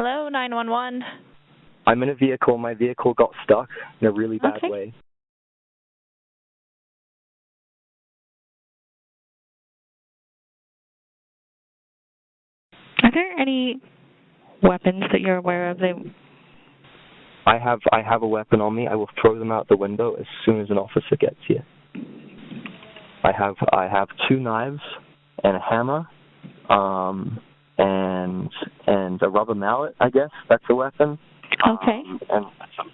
Hello, 911. I'm in a vehicle. My vehicle got stuck in a really bad way. Are there any weapons that you're aware of? I have a weapon on me. I will throw them out the window as soon as an officer gets here. I have 2 knives and a hammer, and a rubber mallet. I guess that's a weapon. Okay. And some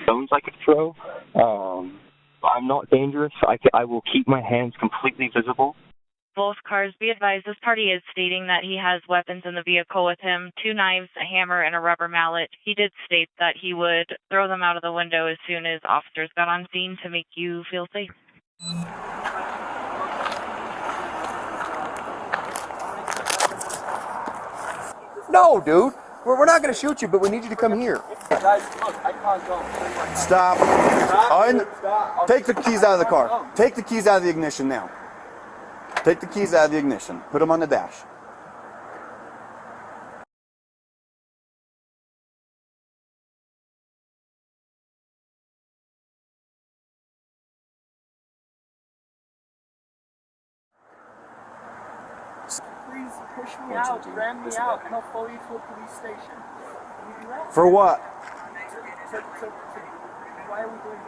stones I could throw. I'm not dangerous. I will keep my hands completely visible. Both cars, be advised, this party is stating that he has weapons in the vehicle with him, 2 knives, a hammer, and a rubber mallet. He did state that he would throw them out of the window as soon as officers got on scene to make you feel safe. No, dude. We're not going to shoot you, but we need you to come here. Guys, look, I can't go. Stop. Stop. Take the keys out of the car. Take the keys out of the ignition now. Take the keys out of the ignition. Put them on the dash. Please push me out, ram me out, and I'll follow you to a police station. Can you do that? For what? Why are we doing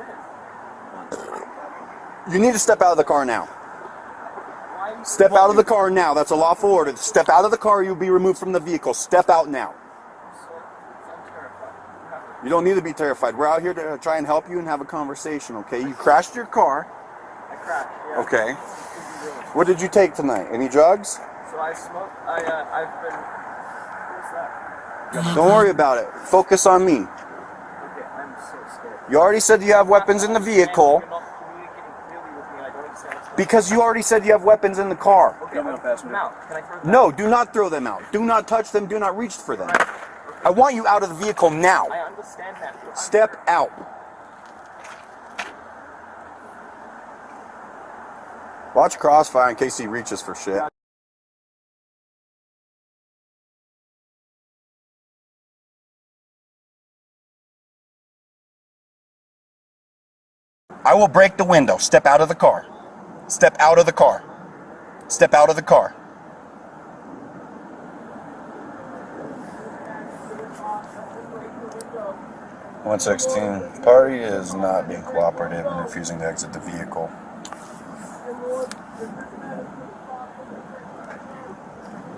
this? You need to step out of the car now. Step out of the car now. That's a lawful order. Step out of the car. You'll be removed from the vehicle. Step out now. You don't need to be terrified. We're out here to try and help you and have a conversation, okay? You crashed your car. I crashed, yeah. Okay. What did you take tonight? Any drugs? So I smoked. I've been... What's that? Don't worry about it. Focus on me. Okay, I'm so scared. You already said you have weapons in the vehicle. You're not communicating clearly with me. I don't understand. Because you already said you have weapons in the car. Okay, I'm going to pass them out. Can I throw them No, do not throw them out. Do not touch them. Do not reach for them. I want you out of the vehicle now. I understand that. Step out. Watch Crossfire in case he reaches for shit. I will break the window. Step out of the car. Step out of the car. Step out of the car. (116) Party is not being cooperative and refusing to exit the vehicle.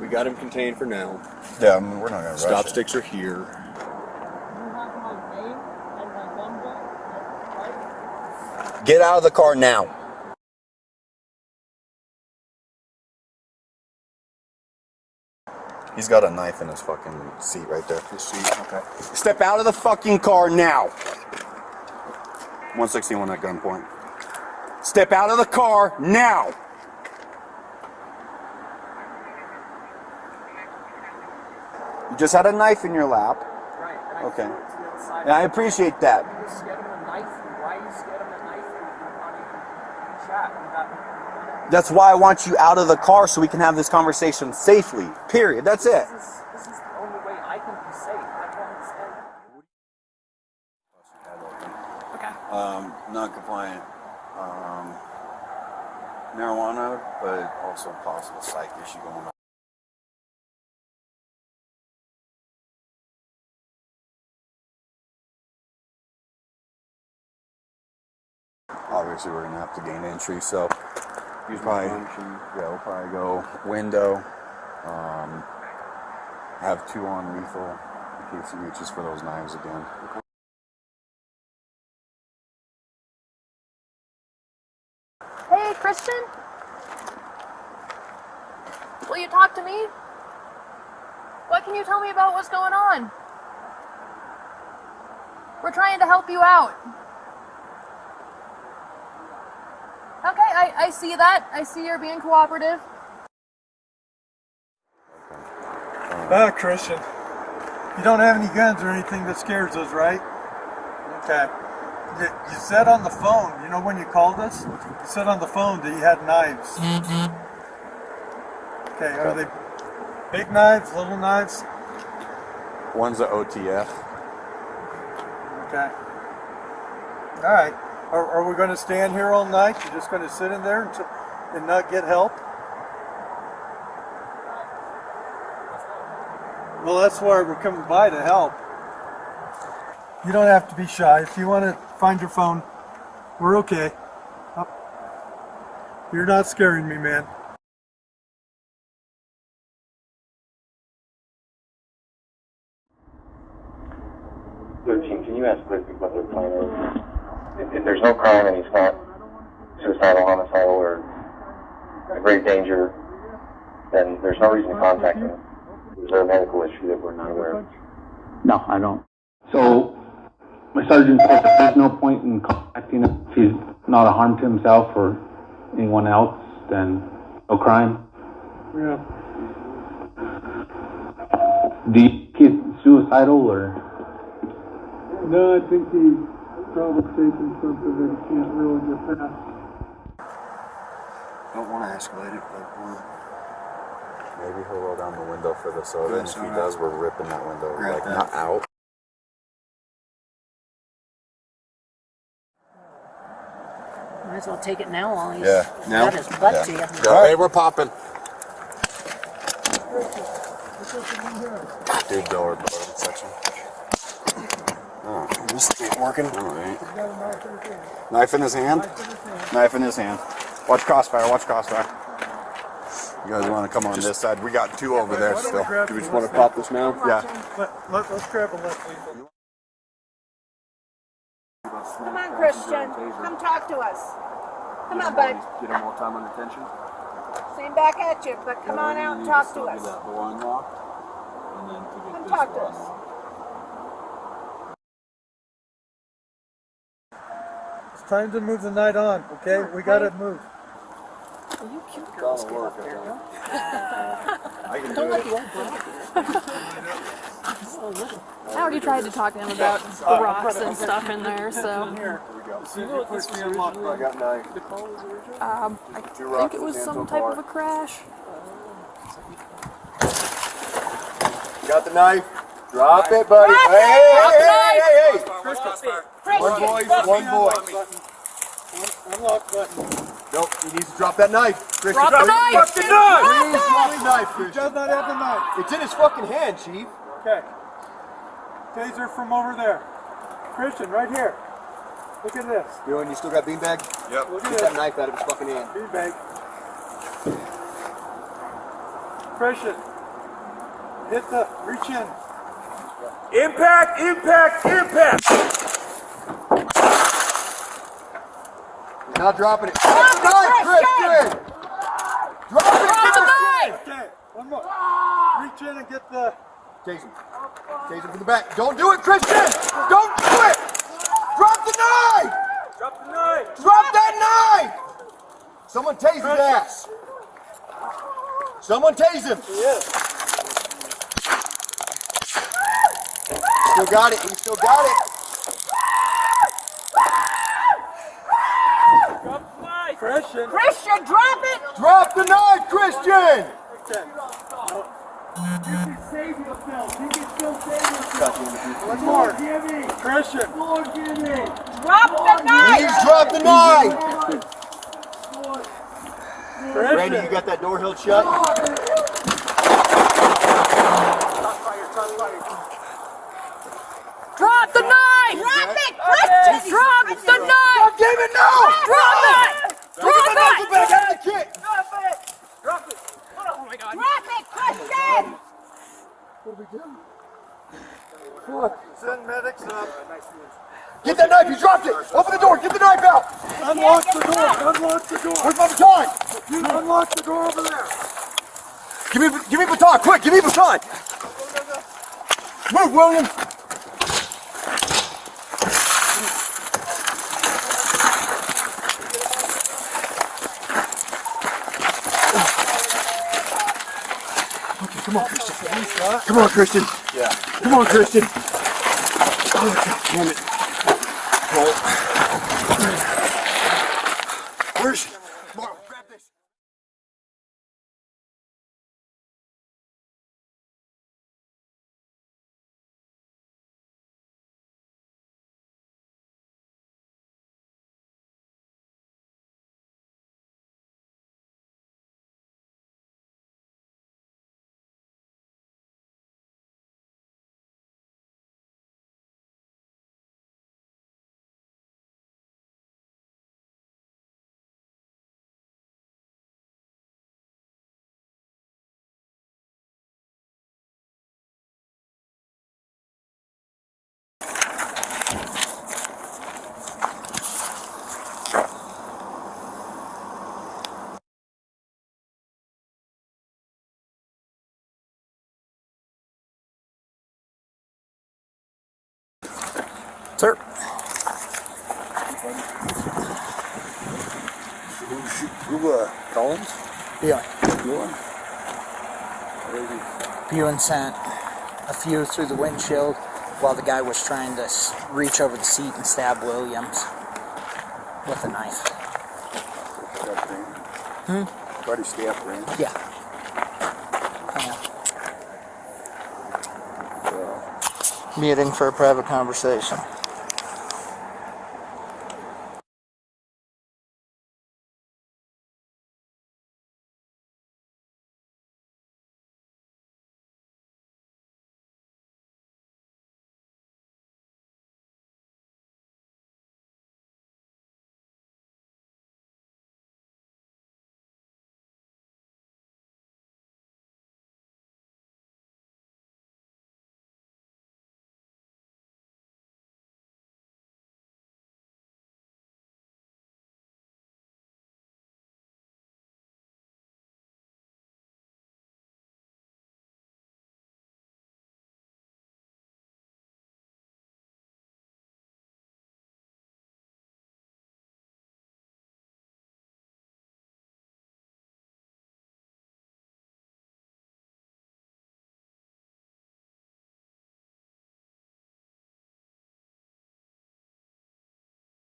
We got him contained for now. Yeah, I mean, we're not gonna rush Stop it. sticks are here. Get out of the car now. He's got a knife in his fucking seat right there. His seat, okay. Step out of the fucking car now. 161 at gunpoint. Step out of the car now. You just had a knife in your lap. Right. And I Okay. threw it to the other side. And I appreciate that. You're scared of a knife. Why are you scared of a knife? You're not even chat. That's why I want you out of the car so we can have this conversation safely. Period. That's it. This is the only way I can be safe. I don't understand. Okay. Non-compliant. Marijuana, but also a possible psych issue going on. Obviously, we're gonna have to gain entry, so we'll probably go window. Have 2 on lethal in case he reaches for those knives again. Hey, Christian? Will you talk to me? What can you tell me about what's going on? We're trying to help you out. Okay, I see that. I see you're being cooperative. Christian, you don't have any guns or anything that scares us, right? Okay. You said on the phone, you know when you called us? You said on the phone that you had knives. Okay, are they big knives, little knives? One's a OTF. Okay. All right. Are we going to stand here all night? You're just going to sit in there and not get help? Well, that's why we're coming by to help. You don't have to be shy. If you want to find your phone, we're okay. You're not scaring me, man. Can you ask Cliffy what their plan is? If there's no crime and he's not suicidal, homicidal, or a great danger, then there's no reason to contact him. Is there a medical issue that we're not aware of? No, I don't. So, my sergeant says that there's no point in contacting him if he's not a harm to himself or anyone else, then no crime. Yeah. Do you think he's suicidal or? No, I think he's probably taking something that he can't really get past. Don't want to escalate it, but Maybe he'll roll down the window for the soda, and if he does, we're ripping that window, Grab like, that. not out. Might as well take it now while he's Now? got his butt to you. Hey, we're popping. Dude, lower bottom section. Oh, this ain't working. All right. Knife in his hand? Knife in his hand. Watch crossfire, watch crossfire. You guys want to come on this side? We got two over there still. Do we just want to pop this now? Yeah. Let's grab a left lead. Come on, Christian. Come talk to us. Come on, bud. Get him more time on detention. Same back at you, but come on out and talk to us. Door unlocked, and then to get Come this talk to door us. unlocked. It's time to move the night on, okay? We got to move. Well, you cute girls get up there, girl. I can Don't do let it. the old girl up here. Oh, look. I already tried to talk to him about the rocks and stuff in there, so Here we go. You know what this was originally? I got knife. I think it was some type of a crash. You got the knife? Drop it, buddy. Drop Hey, it! hey, Drop hey, hey, hey. Christian, One voice, one voice. Unlock button. Nope, he needs to drop that knife. Christian, Drop the knife! Drop the knife! Please drop the knife, He Christian. does not have the knife. It's in his fucking hand, Chief. Okay. Taser from over there. Christian, right here. Look at this. You know, and you still got beanbag? Yep. Look at Get this. that knife out of his fucking hand. Beanbag. Christian. Hit the, reach in. Impact, impact, impact! He's not dropping it. Drop the knife, Christian! Drop the knife! Okay, one more. Reach in and get the... Tase him. Tase him from the back. Don't do it, Christian! Don't do it! Drop the knife! Drop the knife! Drop that knife! Someone tase his ass. Someone tase him. Yes. Still got it. He still got it. Drop the knife! Christian! Christian, drop it! Drop the knife, Christian! Okay. You can save yourself. You can still save yourself. One more. Jimmy. Christian! Lord, Jimmy. Drop the knife! Please drop the knife! Christian! Randy, you got that door held shut? Drop the knife! Drop it, Christian! Drop the knife! God damn it, no! Drop it! Drop it! Back out of the kit! Drop it, Christian! Send medics up. Get that knife, you dropped it! Open the door, get the knife out! Unlock the door! Unlock the door! Where's my baton? You unlock the door over there! Give me baton, quick, give me baton! Move, William! Okay, come on, Christian. Come on, Christian. Yeah. Come on, Christian. Oh, God damn it. Where's she? Sir. Who Collins? Bueller. Bueller sent a few through the windshield while the guy was trying to reach over the seat and stab Williams with a knife. Try to stay up range. Yeah. Meeting for a private conversation.